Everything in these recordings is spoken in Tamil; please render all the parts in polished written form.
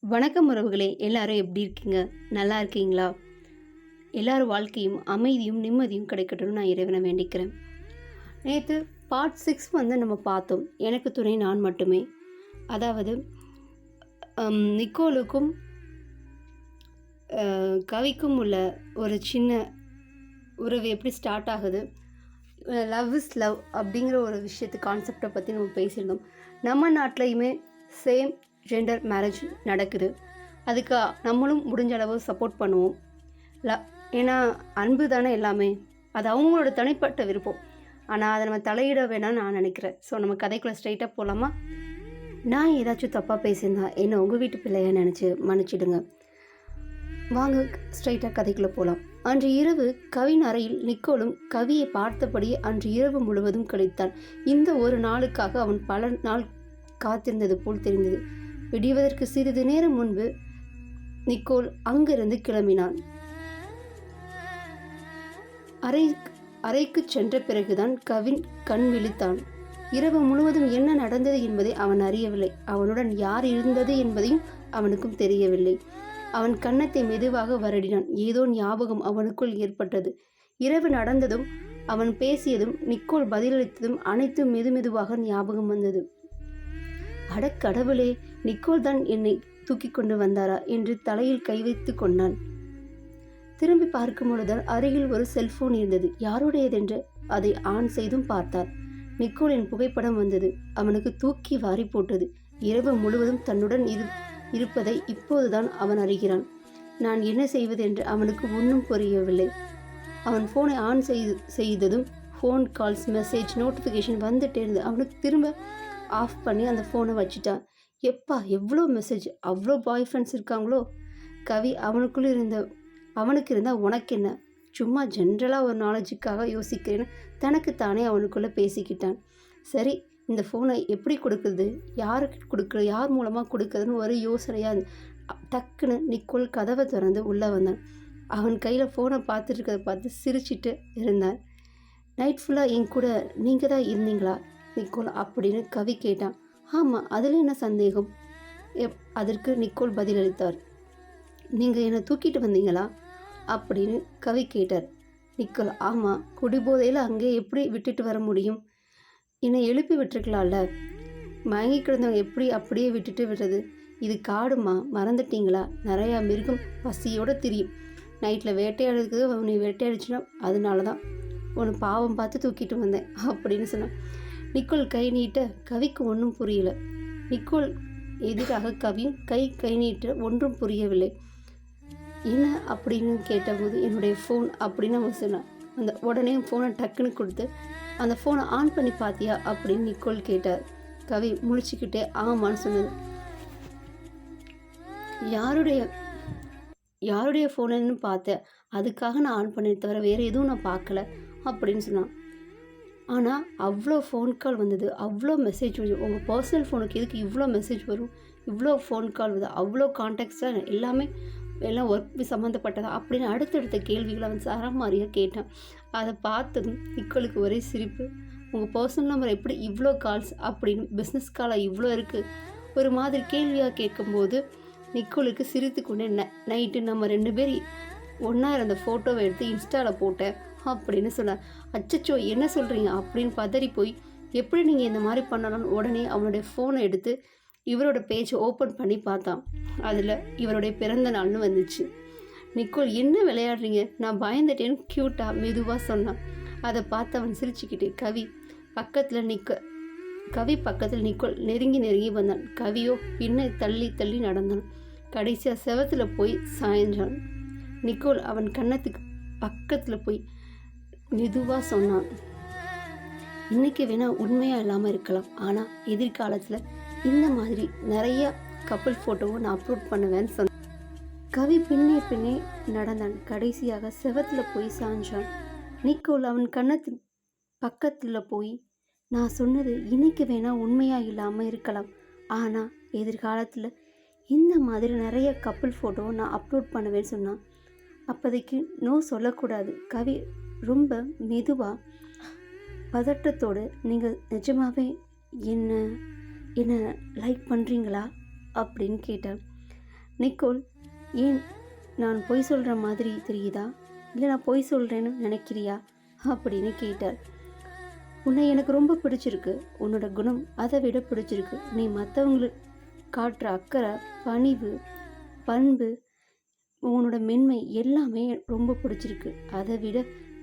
வணக்கம் உறவுகளே, எல்லாரும் எப்படி இருக்கீங்க? நல்லா இருக்கீங்களா? எல்லார் வாழ்க்கையும் அமைதியும் நிம்மதியும் கிடைக்கட்டும்னு நான் இறைவனை வேண்டிக்கிறேன். நேற்று பார்ட் 6 நம்ம பார்த்தோம். எனக்கு துணை நான் மட்டுமே. அதாவது நிக்கோலுக்கும் கவிக்கும் உள்ள ஒரு சின்ன உறவு எப்படி ஸ்டார்ட் ஆகுது, லவ் இஸ் லவ் அப்படிங்கிற ஒரு விஷயத்து கான்செப்டை பற்றி நம்ம பேசியிருந்தோம். நம்ம நாட்டிலையுமே சேம் ஜெண்டர் மேரேஜ் நடக்குது. அதுக்கு நம்மளும் முடிஞ்ச அளவு சப்போர்ட் பண்ணுவோம். ஏன்னா அன்பு தானே எல்லாமே. அது அவங்களோட தனிப்பட்ட விருப்பம். ஆனால் அதை நம்ம தலையிட வேணாம்னு நான் நினைக்கிறேன். ஸோ நம்ம கதைக்குள்ளே ஸ்ட்ரைட்டாக போகலாமா? நான் ஏதாச்சும் தப்பாக பேசியிருந்தா என்ன உங்கள் வீட்டு பிள்ளைய நினச்சி மன்னிச்சிடுங்க. வாங்க ஸ்ட்ரைட்டாக கதைக்குள்ளே போகலாம். அன்று இரவு கவின் அறையில் நிக்கோலும் கவியை பார்த்தபடி அன்று இரவு முழுவதும் கழித்தான். இந்த ஒரு நாளுக்காக அவன் பல நாள் காத்திருந்தது போல் தெரிந்தது. விடிவதற்கு சிறிது நேரம் முன்பு நிக்கோல் அங்கிருந்து கிளம்பினான். அறைக்கு சென்ற பிறகுதான் கவின் கண் விழித்தான். இரவு முழுவதும் என்ன நடந்தது என்பதை அவன் அறியவில்லை. அவனுடன் யார் இருந்தது என்பதையும் அவனுக்கும் தெரியவில்லை. அவன் கன்னத்தை மெதுவாக வருடினான். ஏதோ ஞாபகம் அவனுக்குள் ஏற்பட்டது. இரவு நடந்ததும் அவன் பேசியதும் நிக்கோல் பதிலளித்ததும் அனைத்தும் மெதுமெதுவாக ஞாபகம் வந்தது. அடக்கடவுளே, நிக்கோல் தான் என்னை தூக்கி கொண்டு வந்தாரா என்று தலையில் கை வைத்து கொண்டான். திரும்பி பார்க்கும் பொழுதுதான் அருகில் ஒரு செல்போன் இருந்தது. யாருடையதென்று அதை ஆன் செய்தும் பார்த்தார். நிக்கோலின் புகைப்படம் வந்தது. அவனுக்கு தூக்கி வாரி போட்டது. இரவு முழுவதும் தன்னுடன் இருப்பதை இப்போதுதான் அவன் அறிகிறான். நான் என்ன செய்வது என்று அவனுக்கு ஒன்றும் புரியவில்லை. அவன் போனை ஆன் செய்ததும் ஃபோன் கால்ஸ், மெசேஜ், நோட்டிஃபிகேஷன் வந்துட்டே இருந்தது. அவனுக்கு திரும்ப ஆஃப் பண்ணி அந்த ஃபோனை வச்சுட்டான். எப்பா எவ்வளோ மெசேஜ்! அவ்வளோ பாய் ஃப்ரெண்ட்ஸ் இருக்காங்களோ? கவி அவனுக்கு இருந்தால் உனக்கு என்ன? சும்மா ஜென்ரலாக ஒரு நாலேஜுக்காக யோசிக்கிறேன்னு தனக்குத்தானே அவனுக்குள்ளே பேசிக்கிட்டான். சரி, இந்த ஃபோனை எப்படி கொடுக்குறது, யாருக்கு கொடுக்குறது, யார் மூலமாக கொடுக்குறதுன்னு ஒரு யோசனையாக டக்குன்னு நிக்கோல் கதவை திறந்து உள்ளே வந்தான். அவன் கையில் ஃபோனை பார்த்துட்டு பார்த்து சிரிச்சிட்டு இருந்தான். நைட் ஃபுல்லாக என் கூட நீங்கள் தான் இருந்தீங்களா நிக்கோல் அப்படின்னு கவி கேட்டான். ஆமாம், அதில் என்ன சந்தேகம்? அதற்கு நிக்கோல் பதிலளித்தார். நீங்கள் என்னை தூக்கிட்டு வந்தீங்களா அப்படின்னு கவி கேட்டார். நிக்கோல், ஆமாம், குடிபோதையில் அங்கே எப்படி விட்டுட்டு வர முடியும்? என்னை எழுப்பி விட்டுருக்கலாம்ல. மயங்கி கிடந்தவங்க எப்படி அப்படியே விட்டுட்டு விடுறது? இது காடுமா, மறந்துட்டீங்களா? நிறையா மிருகம் பசியோடு திரியும். நைட்டில் வேட்டையாடுறதுக்கு உன்னை வேட்டையாடிச்சுன்னா அதனால தான் உன்னை பாவம் பார்த்து தூக்கிட்டு வந்தேன் அப்படின்னு சொன்னான். நிக்கோல் கை நீட்ட கவிக்கு ஒன்றும் புரியல. நிக்கோல் எதிராக கவியும் கை நீட்ட ஒன்றும் புரியவில்லை. என்ன அப்படின்னு கேட்டபோது என்னுடைய ஃபோன் அப்படின்னு அவன் சொன்னான். அந்த உடனே ஃபோனை டக்குன்னு கொடுத்து அந்த ஃபோனை ஆன் பண்ணி பார்த்தியா அப்படின்னு நிக்கோல் கேட்டார். கவி முழிச்சுக்கிட்டே ஆமான்னு சொன்னது. யாருடைய ஃபோனுன்னு பார்த்தேன், அதுக்காக நான் ஆன் பண்ணி தவிர வேறு எதுவும் நான் பார்க்கல அப்படின்னு சொன்னான். ஆனால் அவ்வளோ ஃபோன் கால் வந்தது, அவ்வளோ மெசேஜ் வரும். உங்கள் பர்சனல் ஃபோனுக்கு எதுக்கு இவ்வளோ மெசேஜ் வரும், இவ்வளோ ஃபோன் கால் வருது, அவ்வளோ கான்டாக்ட்ஸாக எல்லாம் ஒர்க் சம்மந்தப்பட்டதா அப்படின்னு அடுத்தடுத்த கேள்விகளை அவன் சரமாரியாக கேட்டான். அதை பார்த்ததும் நிக்கோலுக்கு ஒரே சிரிப்பு. உங்கள் பர்சனல் நம்பர் எப்படி இவ்வளோ கால்ஸ் அப்படின்னு, பிஸ்னஸ் காலாக இவ்வளோ இருக்குது ஒரு மாதிரி கேள்வியாக கேட்கும்போது நிக்கோலுக்கு சிரித்து கொண்டே நைட்டு நம்ம 2 பேர் ஒன்றா இருந்த ஃபோட்டோவை எடுத்து இன்ஸ்டாவில் போட்டேன் அப்படின்னு சொன்னார். அச்சச்சோ, என்ன சொல்கிறீங்க அப்படின்னு பதறி போய், எப்படி நீங்கள் இந்த மாதிரி பண்ணலாம்னு உடனே அவனுடைய ஃபோனை எடுத்து இவரோட பேஜை ஓப்பன் பண்ணி பார்த்தான். அதில் இவருடைய பிறந்த நாள்னு வந்துச்சு. நிக்கோல், என்ன விளையாடுறீங்க, நான் பயந்துட்டேன்னு க்யூட்டாக மெதுவாக சொன்னான். அதை பார்த்து அவன் சிரிச்சுக்கிட்டு கவி பக்கத்தில் நிக்கோல் நெருங்கி வந்தான். கவியோ பின்ன தள்ளி நடந்தான். கடைசியாக செவத்தில் போய் சாய்ந்தான். நிக்கோல் அவன் கன்னத்துக்கு பக்கத்தில் போய் மெதுவாக சொன்னான். இன்றைக்கி வேணால் உண்மையாக இல்லாமல் இருக்கலாம், ஆனால் எதிர்காலத்தில் இந்த மாதிரி நிறைய கப்பல் ஃபோட்டோவை நான் அப்லோட் பண்ணுவேன்னு சொன்னான். கவி பின்னே நடந்தான். கடைசியாக செவத்தில் போய் சாஞ்சான். நிக்கோல் அவன் கன்னத்து பக்கத்தில் போய், நான் சொன்னது இன்றைக்கி வேணால் உண்மையாக இல்லாமல் இருக்கலாம், ஆனால் எதிர்காலத்தில் இந்த மாதிரி நிறைய கப்பல் ஃபோட்டோவை நான் அப்லோட் பண்ணுவேன்னு சொன்னான். அப்போதைக்கு நோ சொல்லக்கூடாது. கவி ரொம்ப மெதுவாக பதட்டத்தோடு, நீங்கள் நிஜமாகவே என்ன லைக் பண்ணுறீங்களா அப்படின்னு கேட்டான். நிக்கோல், ஏன் நான் பொய் சொல்கிற மாதிரி தெரியுதா, இல்லை நான் பொய் சொல்கிறேன்னு நினைக்கிறியா அப்படின்னு கேட்டார். உன்னை எனக்கு ரொம்ப பிடிச்சிருக்கு, உன்னோட குணம் அதை விட பிடிச்சிருக்கு. நீ மற்றவங்களுக்கு காட்டுற அக்கறை, பணிவு, பண்பு, உன்னோட மென்மை எல்லாமே ரொம்ப பிடிச்சிருக்கு. அதை விட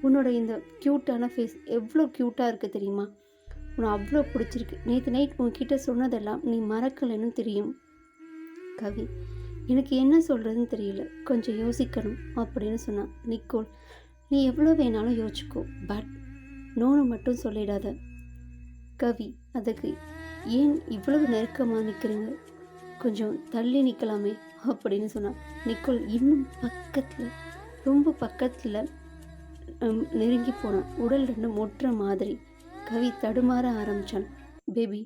உன்னோட இந்த க்யூட்டான ஃபேஸ் எவ்வளோ க்யூட்டாக இருக்குது தெரியுமா, உன்னை அவ்வளோ பிடிச்சிருக்கு. நேற்று நைட் உன்கிட்ட சொன்னதெல்லாம் நீ மறக்கலைன்னு தெரியும். கவி, எனக்கு என்ன சொல்கிறதுன்னு தெரியல, கொஞ்சம் யோசிக்கணும் அப்படின்னு சொன்னான். நிக்கோல், நீ எவ்வளோ வேணாலும் யோசிச்சுக்கோ, பட் நோன்னு மட்டும் சொல்லிடாத. கவி, அதுக்கு ஏன் இவ்வளவு நெருக்கமாக நிற்கிறீங்க, கொஞ்சம் தள்ளி நிற்கலாமே அப்படின்னு சொன்னான். நிக்கோல் இன்னும் பக்கத்தில், ரொம்ப பக்கத்தில் நெருங்கி போனான். உடல் ரெண்டும் ஒட்டுற மாதிரி. கவி தடுமாற ஆரம்பித்தான். பேபி,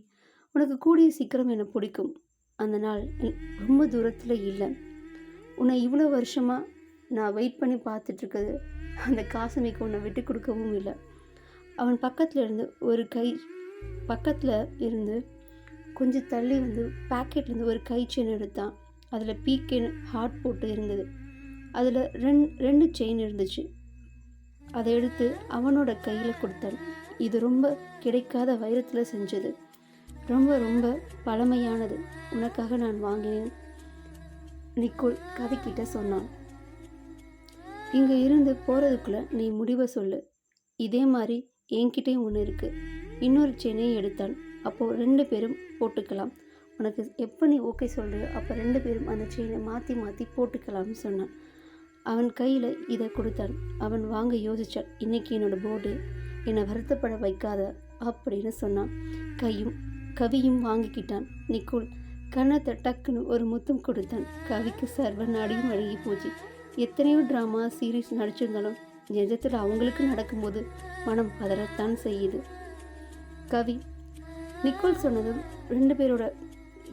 உனக்கு கூடிய சீக்கிரம் என்னை பிடிக்கும். அந்த நாள் ரொம்ப தூரத்தில் இல்லை. உன்னை இவ்வளோ வருஷமாக நான் வெயிட் பண்ணி பார்த்துட்ருக்குது. அந்த காசுமைக்கு உன்னை விட்டு கொடுக்கவும் இல்லை. அவன் பக்கத்தில் இருந்து கொஞ்சம் தள்ளி வந்து பேக்கெட்லேருந்து ஒரு கை செயின் எடுத்தான். அதில் பீக்கேன்னு ஹார்ட் போட்டு இருந்தது. அதில் ரெண்டு செயின் இருந்துச்சு. அதை எடுத்து அவனோட கையில் கொடுத்தான். இது ரொம்ப கிடைக்காத வைரத்தில் செஞ்சது, ரொம்ப ரொம்ப பழமையானது, உனக்காக நான் வாங்கினேன். நிக்கோல் கவிக்கிட்ட சொன்னான். இங்கே இருந்து போகிறதுக்குள்ளே நீ முடிவை சொல்லு. இதே மாதிரி என்கிட்டேயும் ஒன்று இருக்குது. இன்னொரு செயினையும் எடுத்தான். அப்போது 2 பேரும் போட்டுக்கலாம். உனக்கு எப்போ நீ ஓகே சொல்கிறியோ அப்போ 2 பேரும் அந்த செயினை மாற்றி மாற்றி போட்டுக்கலாம்னு சொன்னான். அவன் கையில் இதை கொடுத்தான். அவன் வாங்க யோசிச்சான். இன்றைக்கி என்னோட போர்டு, என்னை வருத்தப்பட வைக்காத அப்படின்னு சொன்னான். கவியும் வாங்கிக்கிட்டான். நிக்கோல் கன்னத்தை டக்குன்னு ஒரு முத்தம் கொடுத்தான். கவிக்கு சர்வ நாடியும் வழங்கி போச்சு. எத்தனையோ ட்ராமா சீரீஸ் நடிச்சிருந்தாலும் நிஜத்தில் அவங்களுக்கு நடக்கும்போது மனம் பதறத்தான் செய்யுது. கவி, நிக்கோல் சொன்னதும் 2 பேரோட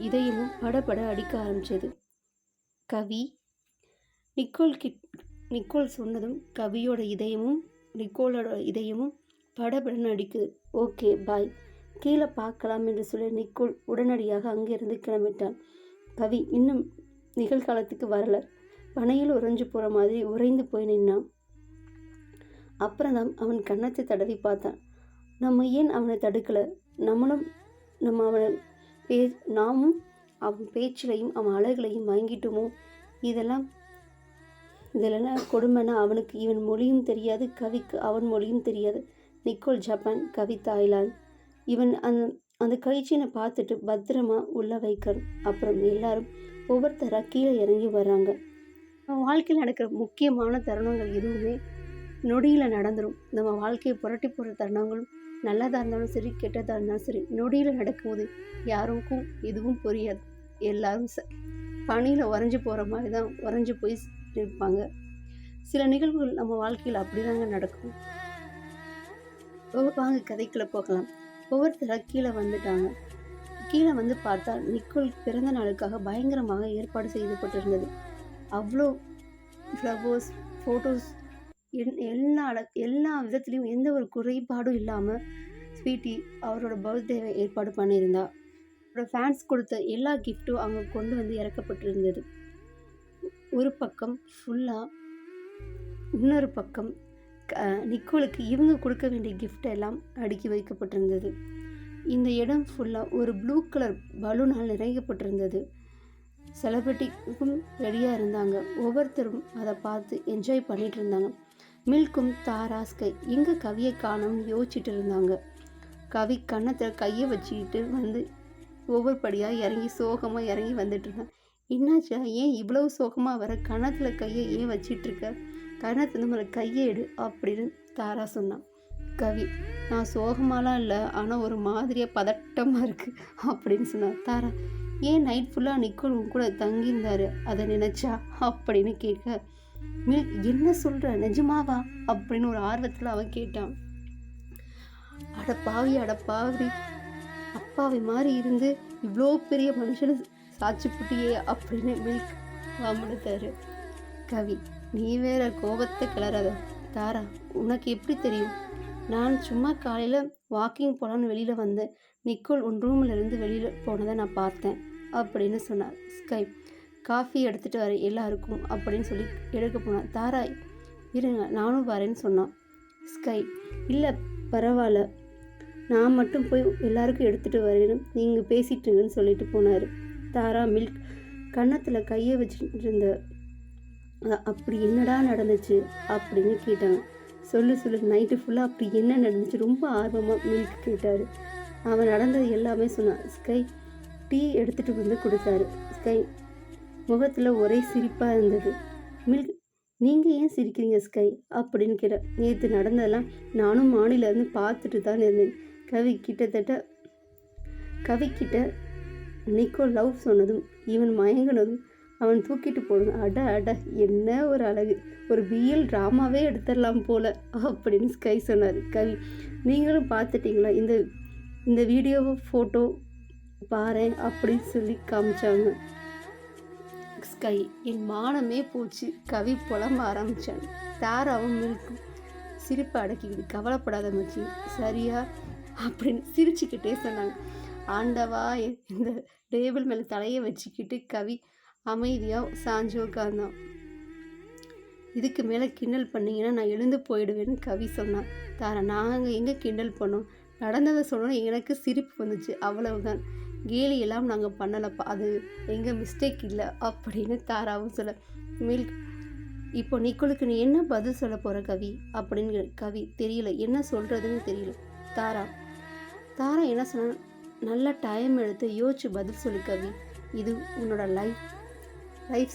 இதயமும் படபட அடிக்க ஆரம்பிச்சது. கவி, நிக்கோல் சொன்னதும் கவியோட இதயமும் நிக்கோலோட இதயமும் படபடன்னு அடிக்குது. ஓகே பாய், கீழே பார்க்கலாம் என்று சொல்லி நிக்கோல் உடனடியாக அங்கிருந்து கிளம்பிட்டான். கவி இன்னும் நிகழ்காலத்துக்கு வரல. பனையில் உறைஞ்சு போகிற மாதிரி உறைந்து போய் நின்னான். அப்புறம் தான் அவன் கன்னத்தை தடவி பார்த்தான். நம்ம ஏன் அவனை தடுக்கலை? நாமும் அவன் பேச்சிலையும் அவன் அழகுலையும் வாங்கிட்டோமோ? இதெல்லாம் கொடுமைன்னா அவனுக்கு இவன் மொழியும் தெரியாது, கவிக்கு அவன் மொழியும் தெரியாது. நிக்கோல் ஜப்பான், கவி தாய்லாந்து. இவன் அந்த கழிச்சினை பார்த்துட்டு பத்திரமா உள்ள வைக்கிறான். அப்புறம் எல்லாரும் ஒவ்வொருத்தராக கீழே இறங்கி வர்றாங்க. நம்ம வாழ்க்கையில் நடக்கிற முக்கியமான தருணங்கள் எதுவுமே நொடியில் நடந்துடும். நம்ம வாழ்க்கையை புரட்டி போகிற தருணங்களும் நல்லதாக இருந்தாலும் சரி, கெட்டதாக இருந்தாலும் சரி, நொடியில் நடக்கும்போது யாருக்கும் எதுவும் புரியாது. எல்லாரும் பனியில் உறைஞ்சி போகிற மாதிரி தான் உறைஞ்சி போய் இருப்பாங்க. சில நிகழ்வுகள் நம்ம வாழ்க்கையில் அப்படிதாங்க நடக்கும். வாங்க கதைக்குள்ளே போகலாம். ஒவ்வொருத்தராக கீழே வந்துட்டாங்க. கீழே வந்து பார்த்தா நிக்கோல் பிறந்த நாளுக்காக பயங்கரமாக ஏற்பாடு செய்யப்பட்டிருந்தது. அவ்வளோ ஃப்ளவர்ஸ், ஃபோட்டோஸ், எல்லா விதத்துலேயும் எந்த ஒரு குறைபாடும் இல்லாமல் ஸ்வீட்டி அவரோட பர்த்டேவை ஏற்பாடு பண்ணியிருந்தா. அவரோட ஃபேன்ஸ் கொடுத்த எல்லா கிஃப்ட்டும் அவங்க கொண்டு வந்து இறக்கப்பட்டிருந்தது. ஒரு பக்கம் ஃபுல்லாக, இன்னொரு பக்கம் நிக்கோலுக்கு இவங்க கொடுக்க வேண்டிய கிஃப்ட் எல்லாம் அடுக்கி வைக்கப்பட்டிருந்தது. இந்த இடம் ஃபுல்லாக ஒரு ப்ளூ கலர் பலூனால் நிறையப்பட்டிருந்தது. செலிப்ரிட்டிக்கும் ரெடியாக இருந்தாங்க. ஒவ்வொருத்தரும் அதை பார்த்து என்ஜாய் பண்ணிட்டு இருந்தாங்க. மில்க்கும் தாரா, ஸ்கை எங்கே கவியை காணோம்னு யோசிச்சுட்டு இருந்தாங்க. கவி கன்னத்தில் கையை வச்சுக்கிட்டு வந்து ஒவ்வொரு படியாக இறங்கி சோகமாக இறங்கி வந்துட்டு இருந்தான். என்னாச்சா, ஏன் இவ்வளவு சோகமாக வர, கன்னத்தில் கையை ஏன் வச்சிட்ருக்க, கன்னத்துல மேலே கையை எடு அப்படின்னு தாரா சொன்னான். கவி, நான் சோகமாலாம் இல்லை, ஆனால் ஒரு மாதிரியாக பதட்டமாக இருக்குது அப்படின்னு சொன்னான். தாரா, ஏன் நைட் ஃபுல்லாக நிக்கோல் உன் கூட தங்கியிருந்தாரு அதை நினச்சா அப்படின்னு கேட்க, மில்க் என்ன சொல்கிற, நிஜமாவா அப்படின்னு ஒரு ஆர்வத்தில் அவன் கேட்டான். அடப்பாவி அப்பாவி மாதிரி இருந்து இவ்வளோ பெரிய மனுஷனை சாட்சி புட்டியே அப்படின்னு மில்க் வாமுடுத்தாரு. கவி, நீ வேற கோபத்தை கிளறாத. தாரா, உனக்கு எப்படி தெரியும்? நான் சும்மா காலையில் வாக்கிங் போகலான்னு வெளியில் வந்தேன். நிக்கோல் உன் ரூமில் இருந்து வெளியில் போனதை நான் பார்த்தேன் அப்படின்னு சொன்னார். ஸ்கை, காஃபி எடுத்துகிட்டு வரேன் எல்லாருக்கும் அப்படின்னு சொல்லி எடுக்க போனான். தாரா இருங்க நானும் வரேன்னு சொன்னான். ஸ்கை இல்லை பரவாயில்ல, நான் மட்டும் போய் எல்லாருக்கும் எடுத்துகிட்டு வரேன்னு நீங்கள் பேசிட்டுருங்கன்னு சொல்லிட்டு போனார். தாரா மில்க் கன்னத்தில் கையை வச்சுட்டு இருந்த அப்படி என்னடா நடந்துச்சு அப்படின்னு கேட்டாங்க. சொல்லு நைட்டு ஃபுல்லாக அப்படி என்ன நடந்துச்சு ரொம்ப ஆர்வமாக மில்க் கேட்டார். அவன் நடந்தது எல்லாமே சொன்னான். ஸ்கை டீ எடுத்துகிட்டு வந்து கொடுத்தாரு. ஸ்கை முகத்தில் ஒரே சிரிப்பாக இருந்தது. மில்க் நீங்கள் ஏன் சிரிக்கிறீங்க ஸ்கை அப்படின்னு கேட்டேன். நேற்று நடந்ததெல்லாம் நானும் மாநிலேருந்து பார்த்துட்டு தான் இருந்தேன். கவிக்கிட்ட நிக்கோ லவ் சொன்னதும் இவன் மயங்கினதும் அவன் தூக்கிட்டு போனதும் அட என்ன ஒரு அழகு, ஒரு பிஎல் ட்ராமாவே எடுத்துடலாம் போல அப்படின்னு ஸ்கை சொன்னார். கவி நீங்களும் பார்த்துட்டிங்களா இந்த வீடியோவை ஃபோட்டோ பாரு அப்படின்னு சொல்லி காமிச்சாங்க. ஸ்கை என் மானமே போச்சு, கவி புலம்ப ஆரம்பித்தான். தாராவும் மில்க்கும் சிரிப்பை அடக்கிக்கிட்டு கவலைப்படாத மச்சி சரியா அப்படின்னு சிரிச்சுக்கிட்டே சொன்னாங்க. ஆண்டவா இந்த டேபிள் மேலே தலையை வச்சுக்கிட்டு கவி அமைதியாக சாஞ்சு உட்கார்ந்தான். இதுக்கு மேலே கிண்டல் பண்ணிங்கன்னா நான் எழுந்து போயிடுவேன்னு கவி சொன்னான். தாரா நாங்கள் எங்கே கிண்டல் பண்ணோம், நடந்ததை சொன்னோம், எனக்கு சிரிப்பு வந்துச்சு அவ்வளவுதான், கேலி எல்லாம் நாங்கள் பண்ணலப்பா, அது எங்கள் மிஸ்டேக் இல்லை அப்படின்னு தாராவும் சொல்ல. மில்க் இப்போ நிக்கோலுக்கு நீ என்ன பதில் சொல்ல போகிற கவி அப்படின்னு கவி தெரியல, என்ன சொல்கிறதுன்னு தெரியல. தாரா என்ன சொன்ன, நல்லா டைம் எடுத்து யோசிச்சு பதில் சொல்லு கவி, இது உன்னோட லைஃப்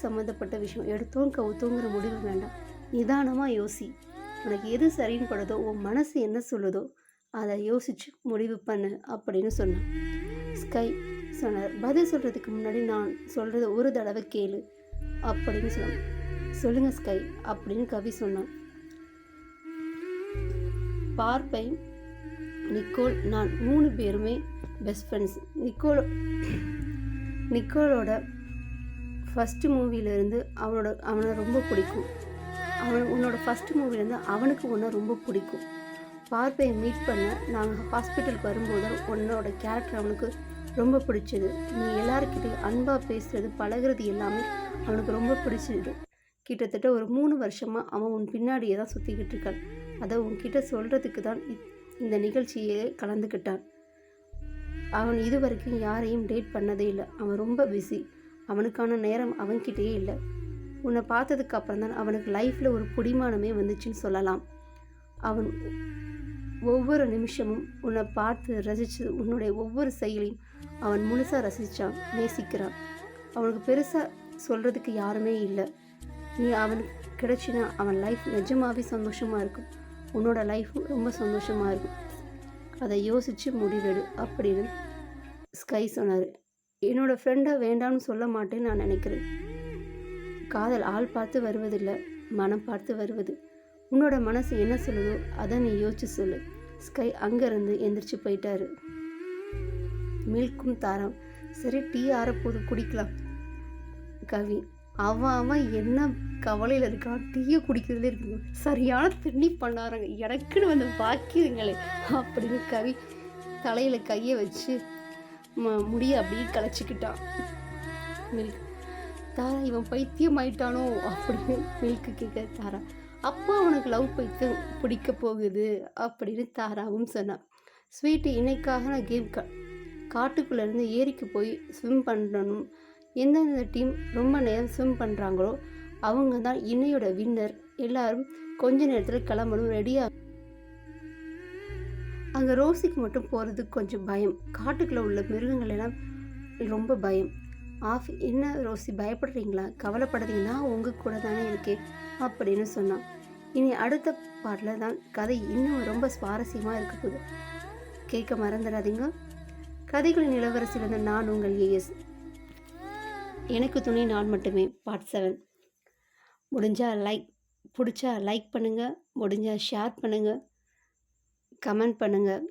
சம்மந்தப்பட்ட விஷயம், எடுத்தோம் கவுத்தோங்கிற முடிவு வேண்டாம், நிதானமாக யோசி, உனக்கு எது சரின்னு படுதோ உன் மனசு என்ன சொல்லுதோ அதை யோசிச்சு முடிவு பண்ணு அப்படின்னு சொன்னான். ஸ்கை சொன்னார். பதில் சொல்கிறதுக்கு முன்னாடி நான் சொல்கிறத ஒரு தடவை கேளு அப்படின்னு சொன்னான். சொல்லுங்கள் ஸ்கை அப்படின்னு கவி சொன்னான். பார்ப்பை நிக்கோல் நான் 3 பேருமே பெஸ்ட் ஃப்ரெண்ட்ஸ். நிக்கோலோட ஃபஸ்ட்டு மூவிலேருந்து அவனை ரொம்ப பிடிக்கும். உன்னோட ஃபஸ்ட்டு மூவிலேருந்து அவனுக்கு உன்னை ரொம்ப பிடிக்கும். பார்ப்பையை மீட் பண்ண நாங்கள் ஹாஸ்பிட்டலுக்கு வரும்போது உன்னோட கேரக்டர் அவனுக்கு ரொம்ப பிடிச்சது. நீ எல்லாருக்கிட்டையும் அன்பாக பேசுகிறது பழகிறது எல்லாமே அவனுக்கு ரொம்ப பிடிச்சிது. கிட்டத்தட்ட ஒரு 3 வருஷமாக அவன் உன் பின்னாடியே தான் சுற்றிக்கிட்டு இருக்கான். அதை உன்கிட்ட சொல்கிறதுக்கு தான் இந்த நிகழ்ச்சியே கலந்துக்கிட்டான். அவன் இது வரைக்கும் யாரையும் டேட் பண்ணதே இல்லை. அவன் ரொம்ப பிஸி, அவனுக்கான நேரம் அவன்கிட்டயே இல்லை. உன்னை பார்த்ததுக்கு அப்புறம் தான் அவனுக்கு லைஃப்பில் ஒரு பிடிமானமே வந்துச்சுன்னு சொல்லலாம். அவன் ஒவ்வொரு நிமிஷமும் உன்னை பார்த்து ரசித்து உன்னுடைய ஒவ்வொரு செயலையும் அவன் முழுசாக ரசித்தான், நேசிக்கிறான். அவனுக்கு பெருசாக சொல்கிறதுக்கு யாருமே இல்லை. நீ அவனுக்கு கிடைச்சினா அவன் லைஃப் நிஜமாகவே சந்தோஷமாக இருக்கும், உன்னோட லைஃப்பும் ரொம்ப சந்தோஷமாக இருக்கும். அதை யோசித்து முடிவெடு அப்படின்னு ஸ்கை சொன்னார். என்னோடய ஃப்ரெண்டை வேண்டாம்னு சொல்ல மாட்டேன்னு நான் நினைக்கிறேன். காதல் ஆள் பார்த்து வருவதில்லை, மனம் பார்த்து வருவது. உன்னோட மனசு என்ன சொல்லுதோ அதை நீ யோசிச்சு சொல்லு. ஸ்கை அங்கேருந்து எந்திரிச்சு போயிட்டாரு. மில்க்கும் தாரம் சரி டீ ஆறப்போது குடிக்கலாம். கவி அவன் என்ன கவலையில் இருக்கான், டீயை குடிக்கிறதுல இருக்கு, சரியான தண்ணி பண்ணாராங்க, எனக்குன்னு வந்து வாக்கியங்களே அப்படின்னு கவி தலையில் கையை வச்சு முடிய அப்படியே கலைச்சிக்கிட்டான். மில்க் தாரா இவன் பைத்தியம் ஆயிட்டானோ அப்படின்னு மில்க்கு கேட்க தாரா அப்போ அவனுக்கு லவ் பைத்தியம் பிடிக்க போகுது அப்படின்னு தாராவும் சொன்னான். ஸ்வீட்டு இன்னைக்காக நான் கேம் காட்டுக்குள்ளேருந்து ஏரிக்கு போய் ஸ்விம் பண்ணணும். எந்தெந்த டீம் ரொம்ப நேரம் ஸ்விம் பண்ணுறாங்களோ அவங்க தான் இன்னையோட வின்னர். எல்லாரும் கொஞ்ச நேரத்தில் கிளம்பணும், ரெடியாக. அங்கே ரோசிக்கு மட்டும் போகிறதுக்கு கொஞ்சம் பயம். காட்டுக்குள்ளே உள்ள மிருகங்கள் எல்லாம் ரொம்ப பயம். என்ன ரோசி பயப்படுறீங்களா, கவலைப்படாதீங்கன்னா உங்கள் கூட தானே இருக்கேன் அப்படின்னு சொன்னான். இனி அடுத்த பாட்டில் தான் கதை இன்னும் ரொம்ப சுவாரஸ்யமாக இருக்க போகுது, கேட்க மறந்துடாதீங்க. கதைகளின் இளவரசிலிருந்து நான் உங்கள் ஏஎஸ். எனக்கு துணை நான் மட்டுமே பார்ட் 7. பிடிச்சா லைக் பண்ணுங்கள், முடிஞ்சால் ஷேர் பண்ணுங்கள், கமெண்ட் பண்ணுங்கள்.